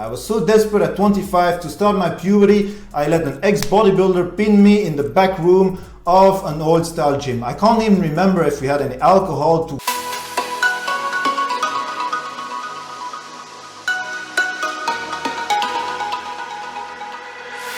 I was so desperate at 25 to start my puberty, I let an ex-bodybuilder pin me in the back room of an old style gym. I can't even remember if we had any alcohol to...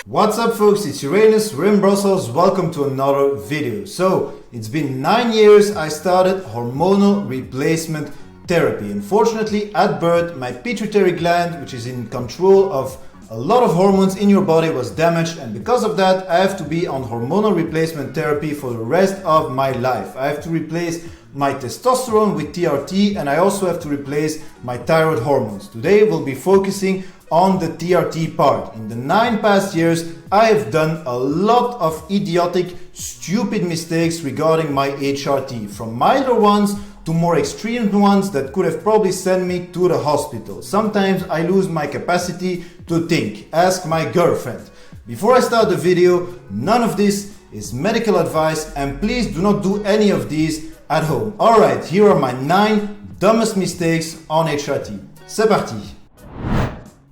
What's up folks, it's Uranus, we're in Brussels, welcome to another video. So, it's been 9 years I started hormonal replacement therapy. Unfortunately, at birth, my pituitary gland, which is in control of a lot of hormones in your body, was damaged, and because of that, I have to be on hormonal replacement therapy for the rest of my life. I have to replace my testosterone with TRT, and I also have to replace my thyroid hormones. Today, we'll be focusing on the TRT part. In the 9 past years, I have done a lot of idiotic, stupid mistakes regarding my HRT, from milder ones to more extreme ones that could have probably sent me to the hospital. Sometimes I lose my capacity to think. Ask my girlfriend. Before I start the video, none of this is medical advice, and please do not do any of these at home. Alright, here are my 9 dumbest mistakes on HRT. C'est parti!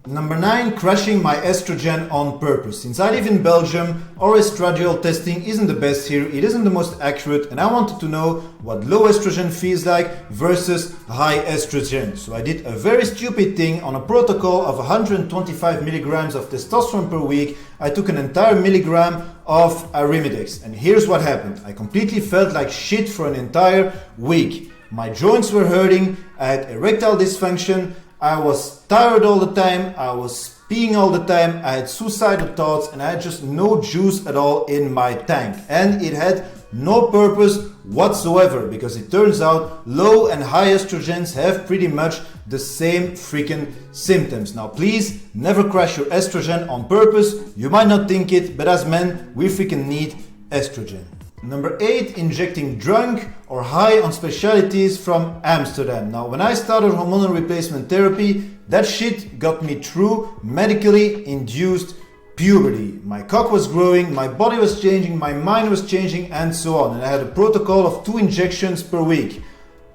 Number 9, crashing my estrogen on purpose. Since I live in Belgium, our estradiol testing isn't the best here, it isn't the most accurate, and I wanted to know what low estrogen feels like versus high estrogen. So I did a very stupid thing. On a protocol of 125 milligrams of testosterone per week, I took an entire milligram of Arimidex, and here's what happened. I completely felt like shit for an entire week. My joints were hurting, I had erectile dysfunction, I was tired all the time, I was peeing all the time, I had suicidal thoughts, and I had just no juice at all in my tank. And it had no purpose whatsoever, because it turns out low and high estrogens have pretty much the same freaking symptoms. Now please never crash your estrogen on purpose. You might not think it, but as men, we freaking need estrogen. Number 8, injecting drunk or high on specialties from Amsterdam. Now, when I started hormonal replacement therapy, that shit got me through medically induced puberty. My cock was growing, my body was changing, my mind was changing, and so on. And I had a protocol of 2 injections per week.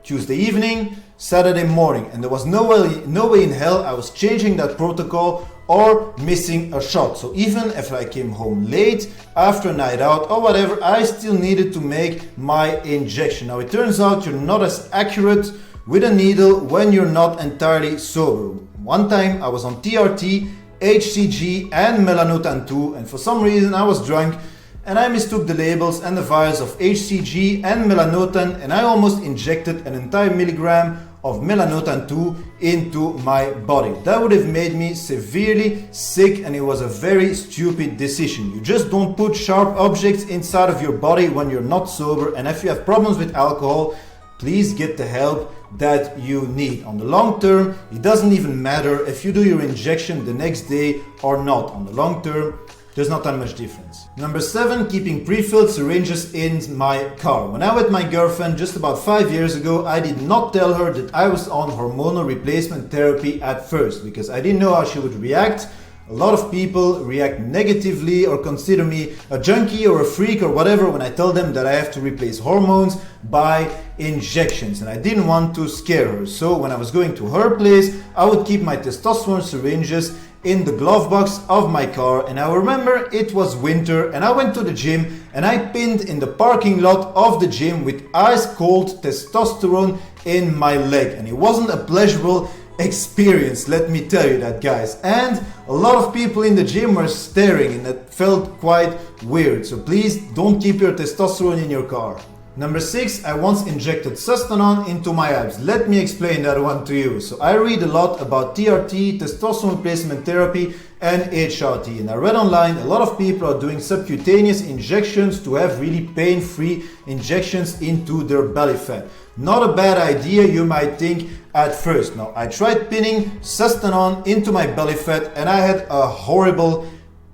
Tuesday evening, Saturday morning. And there was no way in hell I was changing that protocol or missing a shot. So even if I came home late after a night out or whatever, I still needed to make my injection. Now it turns out you're not as accurate with a needle when you're not entirely sober. One time I was on TRT, HCG and melanotan 2, and for some reason I was drunk and I mistook the labels and the vials of HCG and melanotan, and I almost injected an entire milligram of melanotan 2 into my body. That would have made me severely sick, and it was a very stupid decision. You just don't put sharp objects inside of your body when you're not sober, and if you have problems with alcohol, please get the help that you need. On the long term, it doesn't even matter if you do your injection the next day or not. On the long term, there's not that much difference. Number 7, keeping pre-filled syringes in my car. When I met my girlfriend just about 5 years ago, I did not tell her that I was on hormonal replacement therapy at first, because I didn't know how she would react. A lot of people react negatively or consider me a junkie or a freak or whatever when I tell them that I have to replace hormones by injections, and I didn't want to scare her. So when I was going to her place, I would keep my testosterone syringes in the glove box of my car, and I remember it was winter and I went to the gym and I pinned in the parking lot of the gym with ice cold testosterone in my leg, and it wasn't a pleasurable experience, let me tell you that, guys. And a lot of people in the gym were staring, and that felt quite weird. So please don't keep your testosterone in your car. Number 6, I once injected Sustanon into my abs. Let me explain that one to you. So I read a lot about TRT, testosterone replacement therapy, and HRT. And I read online a lot of people are doing subcutaneous injections to have really pain-free injections into their belly fat. Not a bad idea, you might think at first. Now, I tried pinning Sustanon into my belly fat and I had a horrible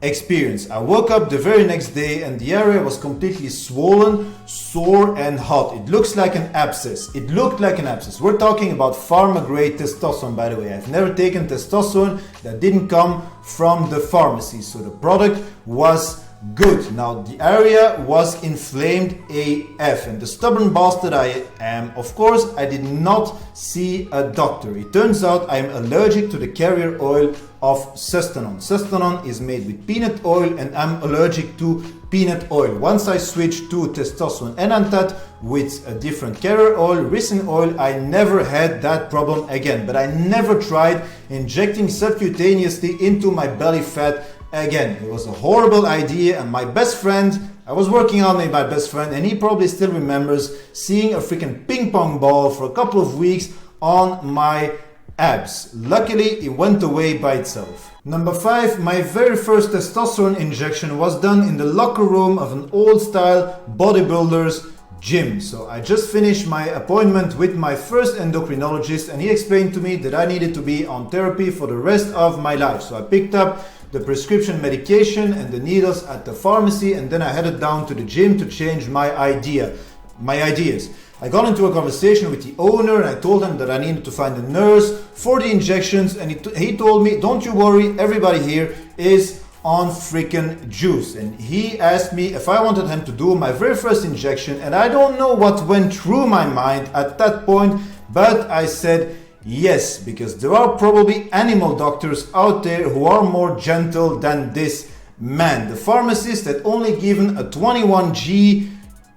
experience. I woke up the very next day and the area was completely swollen, sore and hot. It looks like an abscess. It looked like an abscess. We're talking about pharma grade testosterone, by the way. I've never taken testosterone that didn't come from the pharmacy, so the product was good. Now the area was inflamed AF, and the stubborn bastard I am, of course, I did not see a doctor. It turns out I'm allergic to the carrier oil of Sustanon. Sustanon is made with peanut oil and I'm allergic to peanut oil. Once I switched to testosterone enanthate with a different carrier oil, ricin oil, I never had that problem again. But I never tried injecting subcutaneously into my belly fat again. It was a horrible idea, and my best friend, I was working on with my best friend, and he probably still remembers seeing a freaking ping pong ball for a couple of weeks on my abs. Luckily, it went away by itself. Number 5, my very first testosterone injection was done in the locker room of an old-style bodybuilder's gym. So I just finished my appointment with my first endocrinologist, and he explained to me that I needed to be on therapy for the rest of my life. So I picked up the prescription medication and the needles at the pharmacy, and then I headed down to the gym to change my ideas. I got into a conversation with the owner and I told him that I needed to find a nurse for the injections, and he told me, don't you worry, everybody here is on freaking juice. And he asked me if I wanted him to do my very first injection, and I don't know what went through my mind at that point, but I said yes, because there are probably animal doctors out there who are more gentle than this man. The pharmacist had only given a 21G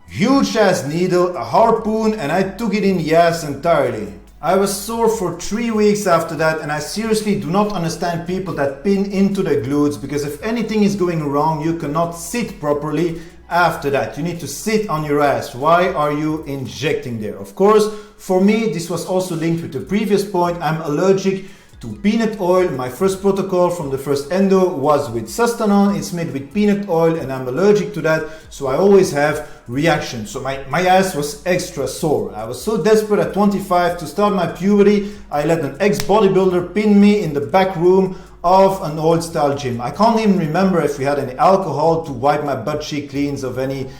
huge ass needle, a harpoon, and I took it in the ass entirely. I was sore for 3 weeks after that, and I seriously do not understand people that pin into their glutes, because if anything is going wrong, you cannot sit properly after that. You need to sit on your ass. Why are you injecting there? Of course, for me, this was also linked with the previous point. I'm allergic to peanut oil. My first protocol from the first endo was with Sustanon. It's made with peanut oil and I'm allergic to that, so I always have reactions. So my ass was extra sore. I was so desperate at 25 to start my puberty, I let an ex-bodybuilder pin me in the back room of an old style gym. I can't even remember if we had any alcohol to wipe my butt cheek clean of any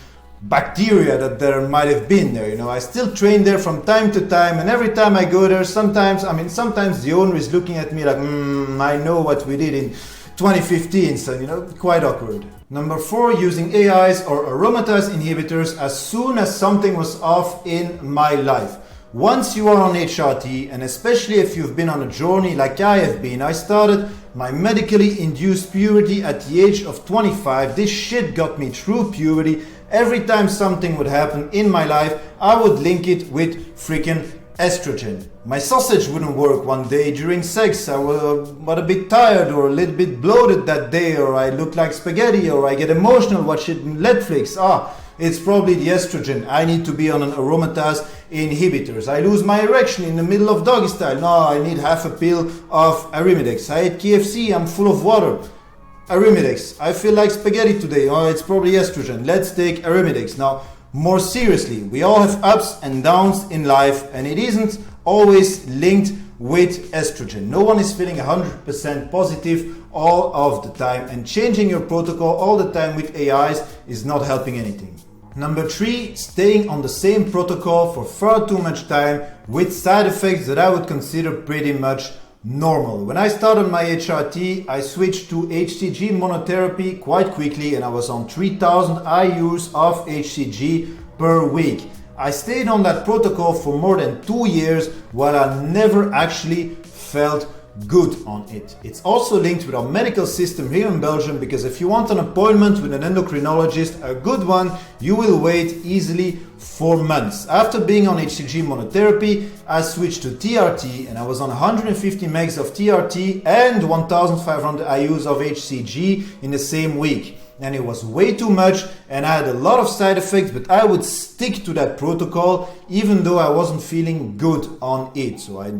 bacteria that there might have been there. You know, I still train there from time to time, and every time I go there, sometimes the owner is looking at me like, I know what we did in 2015, so you know, quite awkward. Number 4, using AIs or aromatase inhibitors as soon as something was off in my life. Once you are on HRT, and especially if you've been on a journey like I have been, I started my medically induced puberty at the age of 25. This shit got me through puberty. Every time something would happen in my life, I would link it with freaking estrogen. My sausage wouldn't work one day during sex. I was a bit tired or a little bit bloated that day, or I look like spaghetti, or I get emotional watching Netflix. It's probably the estrogen. I need to be on an aromatase inhibitors. I lose my erection in the middle of doggy style. No, I need half a pill of Arimidex. I ate KFC, I'm full of water. Arimidex. I feel like spaghetti today. Oh, it's probably estrogen. Let's take Arimidex. Now, more seriously, we all have ups and downs in life, and it isn't always linked with estrogen. No one is feeling 100% positive all of the time, and changing your protocol all the time with AIs is not helping anything. Number 3, staying on the same protocol for far too much time with side effects that I would consider pretty much normal. When I started my HRT, I switched to HCG monotherapy quite quickly, and I was on 3000 IUs of HCG per week. I stayed on that protocol for more than 2 years, while I never actually felt good on it. It's also linked with our medical system here in Belgium, because if you want an appointment with an endocrinologist, a good one, you will wait easily 4 months. After being on HCG monotherapy, I switched to TRT, and I was on 150 megs of TRT and 1500 IUs of HCG in the same week. And it was way too much, and I had a lot of side effects, but I would stick to that protocol even though I wasn't feeling good on it. So I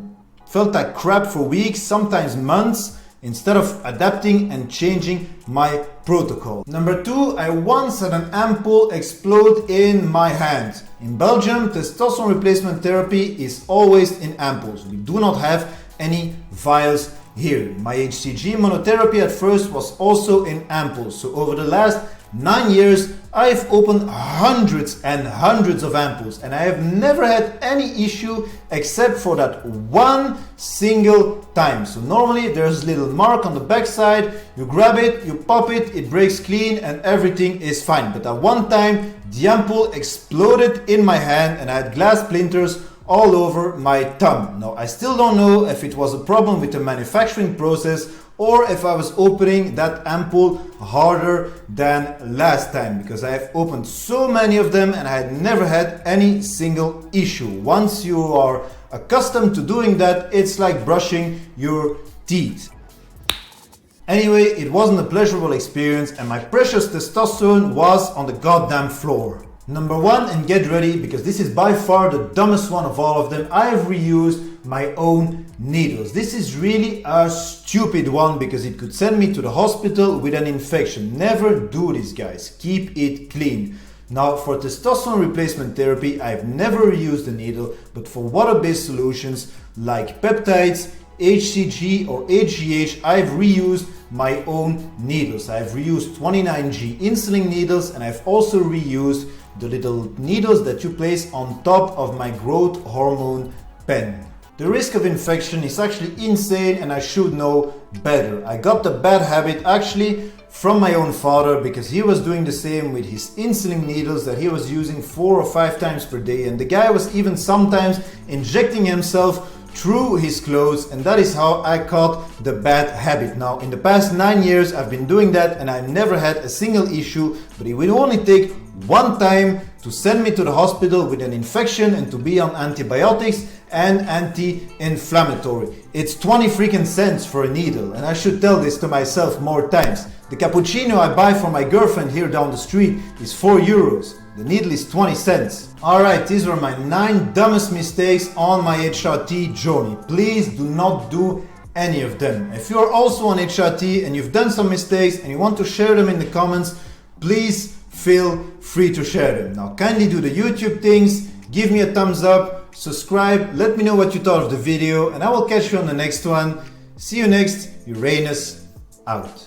felt like crap for weeks, sometimes months, instead of adapting and changing my protocol. Number 2, I once had an Ampul explode in my hand. In Belgium, testosterone replacement therapy is always in ampules. We do not have any vials here. My HCG monotherapy at first was also in ampules. So over the last 9 years, I've opened hundreds and hundreds of ampules, and I have never had any issue except for that one single time. So normally there's a little mark on the backside, you grab it, you pop it, it breaks clean and everything is fine. But at one time, the ampule exploded in my hand and I had glass splinters all over my thumb. Now, I still don't know if it was a problem with the manufacturing process or if I was opening that Ampul harder than last time, because I have opened so many of them and I had never had any single issue. Once you are accustomed to doing that, it's like brushing your teeth. Anyway, it wasn't a pleasurable experience and my precious testosterone was on the goddamn floor. Number one, and get ready because this is by far the dumbest one of all of them, I have reused my own needles. This is really a stupid one because it could send me to the hospital with an infection. Never do this, guys. Keep it clean. Now, for testosterone replacement therapy, I've never reused a needle, but for water-based solutions like peptides, HCG or HGH, I've reused my own needles. I've reused 29G insulin needles and I've also reused the little needles that you place on top of my growth hormone pen. The risk of infection is actually insane and I should know better. I got the bad habit actually from my own father because he was doing the same with his insulin needles that he was using 4 or 5 times per day, and the guy was even sometimes injecting himself through his clothes, and that is how I caught the bad habit. Now, in the past 9 years I've been doing that and I've never had a single issue, but it would only take one time to send me to the hospital with an infection and to be on antibiotics and anti-inflammatory. It's 20 freaking cents for a needle, and I should tell this to myself more times. The cappuccino I buy for my girlfriend here down the street is 4 euros. The needle is 20 cents. Alright, these were my 9 dumbest mistakes on my HRT journey. Please do not do any of them. If you are also on HRT and you've done some mistakes and you want to share them in the comments, please feel free to share them. Now kindly do the YouTube things, give me a thumbs up, subscribe, let me know what you thought of the video, and I will catch you on the next one. See you next. Uranus out.